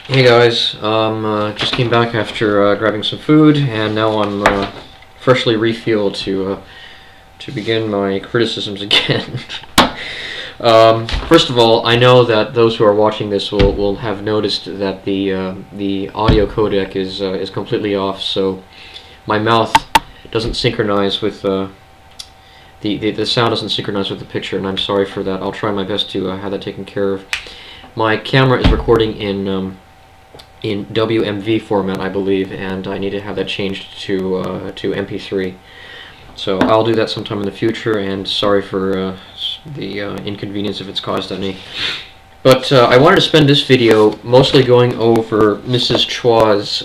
Hey guys, just came back after grabbing some food, and now I'm freshly refueled to begin my criticisms again. First of all, I know that those who are watching this will have noticed that the audio codec is completely off, so my mouth doesn't synchronize with the sound doesn't synchronize with the picture, and I'm sorry for that. I'll try my best to have that taken care of. My camera is recording in WMV format, I believe, and I need to have that changed to MP3. So I'll do that sometime in the future, and sorry for the inconvenience if it's caused any. But I wanted to spend this video mostly going over Mrs. Chua's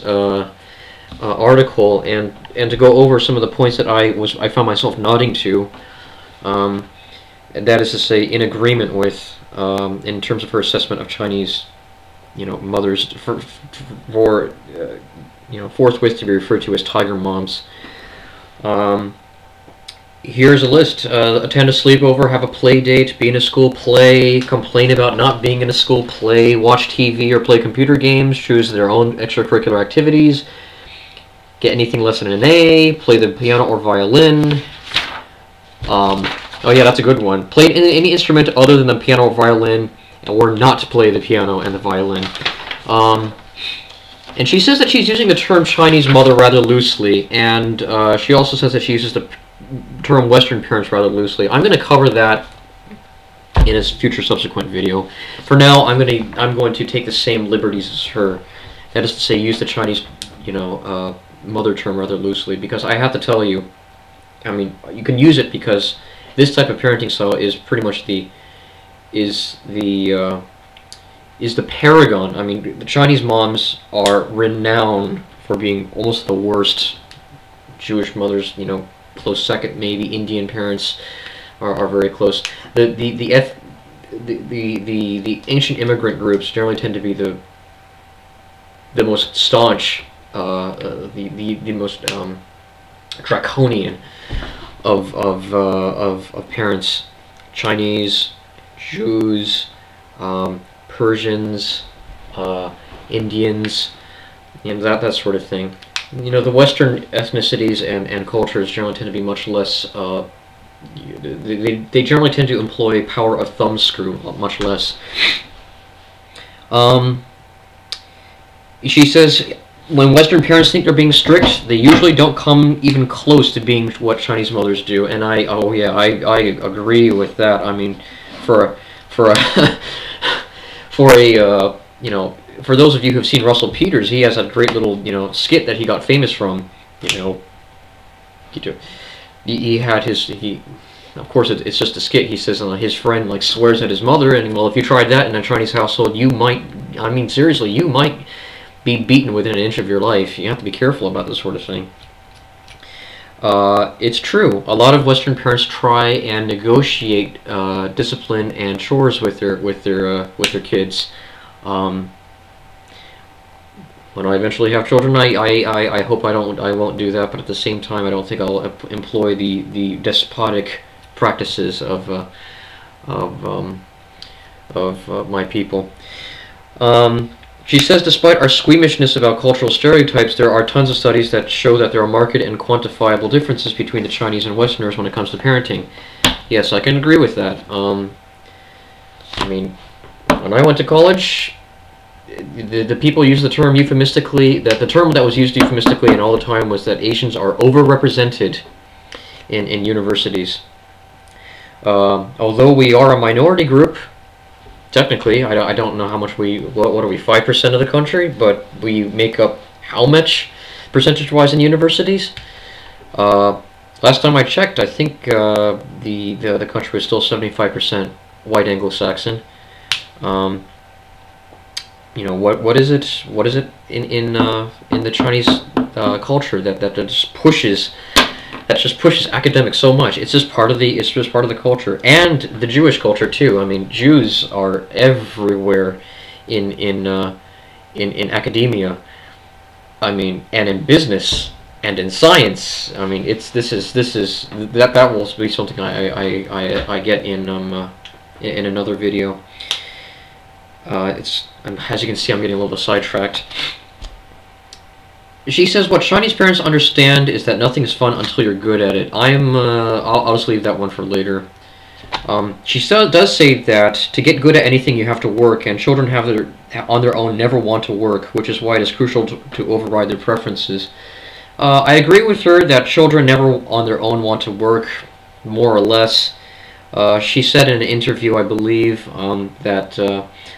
article and to go over some of the points that I found myself nodding to. And that is to say, in agreement with in terms of her assessment of Chinese, mothers for forthwith to be referred to as tiger moms. Here's a list: attend a sleepover, have a play date, be in a school play, complain about not being in a school play, watch TV or play computer games, choose their own extracurricular activities, get anything less than an A, play the piano or violin. Oh yeah, that's a good one. Play any instrument other than the piano or violin, or not to play the piano and the violin. And she says that she's using the term Chinese mother rather loosely, and she also says that she uses the term Western parents rather loosely. I'm going to cover that in a future subsequent video. For now, I'm going to take the same liberties as her. That is to say, use the Chinese, mother term rather loosely, because I have to tell you, I mean, you can use it because this type of parenting style is pretty much the paragon. I mean, the Chinese moms are renowned for being almost the worst. Jewish mothers, close second. Maybe Indian parents are very close. The ancient immigrant groups generally tend to be the most staunch, the most draconian of parents. Chinese, Jews, Persians, Indians, and that sort of thing. The Western ethnicities and cultures generally tend to be much less. They generally tend to employ power of thumbscrew much less. She says, when Western parents think they're being strict, they usually don't come even close to being what Chinese mothers do. And I agree with that. I mean, for those of you who've seen Russell Peters, he has a great little skit that he got famous from. He had of course it's just a skit. He says his friend swears at his mother, and well, if you tried that in a Chinese household, you might, I mean seriously, you might be beaten within an inch of your life. You have to be careful about this sort of thing. It's true. A lot of Western parents try and negotiate discipline and chores with their kids. When I eventually have children, I hope I won't do that. But at the same time, I don't think I'll employ the despotic practices of my people. She says, despite our squeamishness about cultural stereotypes, there are tons of studies that show that there are marked and quantifiable differences between the Chinese and Westerners when it comes to parenting. Yes, I can agree with that. I mean, when I went to college, the people use the term euphemistically. That the term that was used euphemistically and all the time was that Asians are overrepresented in universities. Although we are a minority group, technically, I don't know how much what are we, 5% of the country, but we make up how much percentage-wise in universities? Last time I checked, I think the country was still 75% white Anglo-Saxon. What is it? What is it in the Chinese culture that just pushes academics so much? It's just part of the culture, and the Jewish culture too. I mean, Jews are everywhere in academia. I mean, and in business and in science. I mean, that will be something I get in another video. As you can see, I'm getting a little sidetracked. She says, what Chinese parents understand is that nothing is fun until you're good at it. I'll just leave that one for later. She does say that to get good at anything you have to work, and children on their own never want to work, which is why it is crucial to override their preferences. I agree with her that children never on their own want to work, more or less. She said in an interview, I believe, that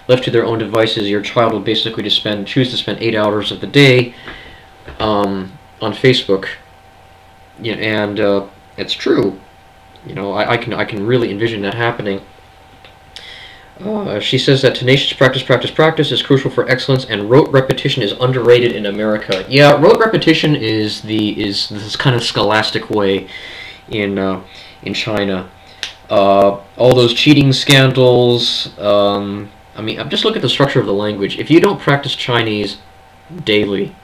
left to their own devices, your child will basically choose to spend 8 hours of the day on Facebook. Yeah, and it's true. You know, I can really envision that happening. She says that tenacious practice is crucial for excellence, and rote repetition is underrated in America. Yeah, rote repetition is this kind of scholastic way in China. All those cheating scandals. I mean, just look at the structure of the language. If you don't practice Chinese daily,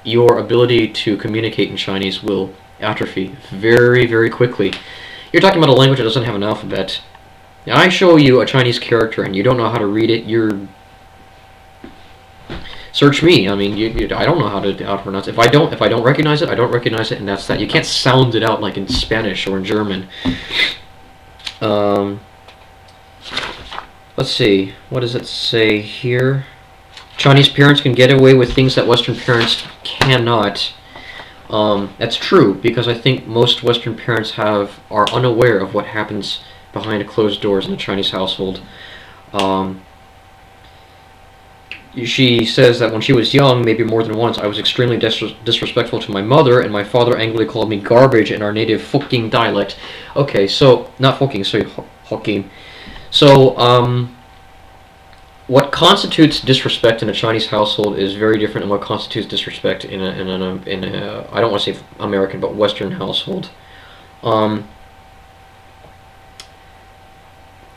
your ability to communicate in Chinese will atrophy very, very quickly. You're talking about a language that doesn't have an alphabet. Now, I show you a Chinese character and you don't know how to read it, search me. I mean, I don't know how to pronounce it. If I don't recognize it, I don't recognize it, and that's that. You can't sound it out like in Spanish or in German. Let's see. What does it say here? Chinese parents can get away with things that Western parents cannot. That's true, because I think most Western parents are unaware of what happens behind closed doors in a Chinese household. She says that when she was young, maybe more than once, I was extremely disrespectful to my mother, and my father angrily called me garbage in our native Hokkien dialect. Okay, so, not Hokkien, sorry, Hokkien. So, what constitutes disrespect in a Chinese household is very different than what constitutes disrespect in a I don't want to say American, but Western household.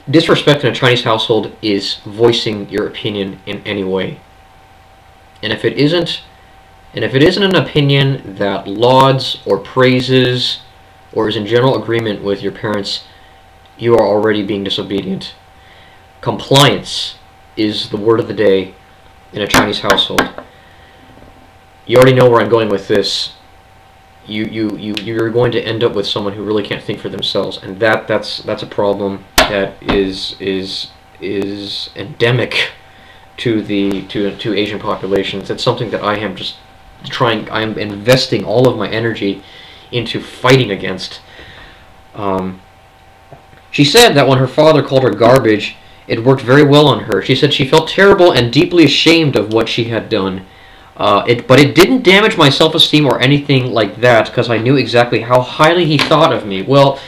Disrespect in a Chinese household is voicing your opinion in any way. And if it isn't an opinion that lauds or praises or is in general agreement with your parents, you are already being disobedient. Compliance is the word of the day in a Chinese household. You already know where I'm going with this. You're going to end up with someone who really can't think for themselves, and that's a problem that is endemic to Asian populations. It's something that I am investing all of my energy into fighting against. She said that when her father called her garbage, it worked very well on her. She said she felt terrible and deeply ashamed of what she had done. But it didn't damage my self-esteem or anything like that, because I knew exactly how highly he thought of me. Well,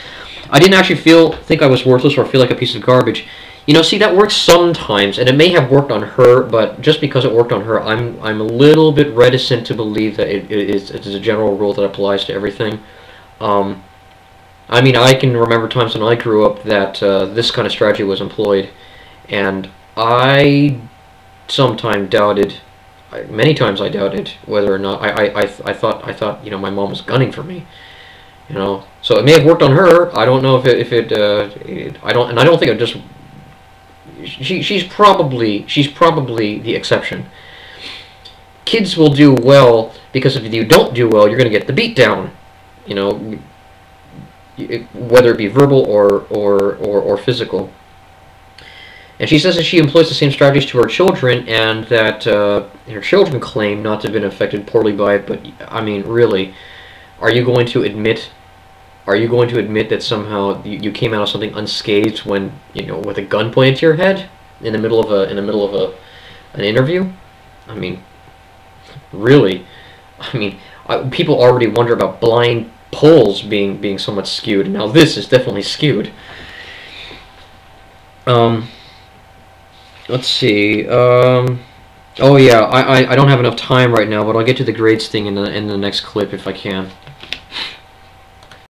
I didn't actually think I was worthless or feel like a piece of garbage. You know, see, that works sometimes, and it may have worked on her, but just because it worked on her, I'm a little bit reticent to believe that it is a general rule that applies to everything. I mean, I can remember times when I grew up that this kind of strategy was employed, and I sometimes doubted, many times I doubted whether or not I thought you know, my mom was gunning for me, you know. So it may have worked on her. I don't know if I don't think it just. She's probably the exception. Kids will do well because if you don't do well, you're going to get the beat down, you know, whether it be verbal or physical. And she says that she employs the same strategies to her children, and that her children claim not to have been affected poorly by it. But I mean, really, are you going to admit that somehow you came out of something unscathed when, you know, with a gun pointed to your head in the middle of an interview? I mean, really, I mean, people already wonder about blind polls being somewhat skewed. Now this is definitely skewed. Let's see. Oh yeah, I don't have enough time right now, but I'll get to the grades thing in the next clip if I can.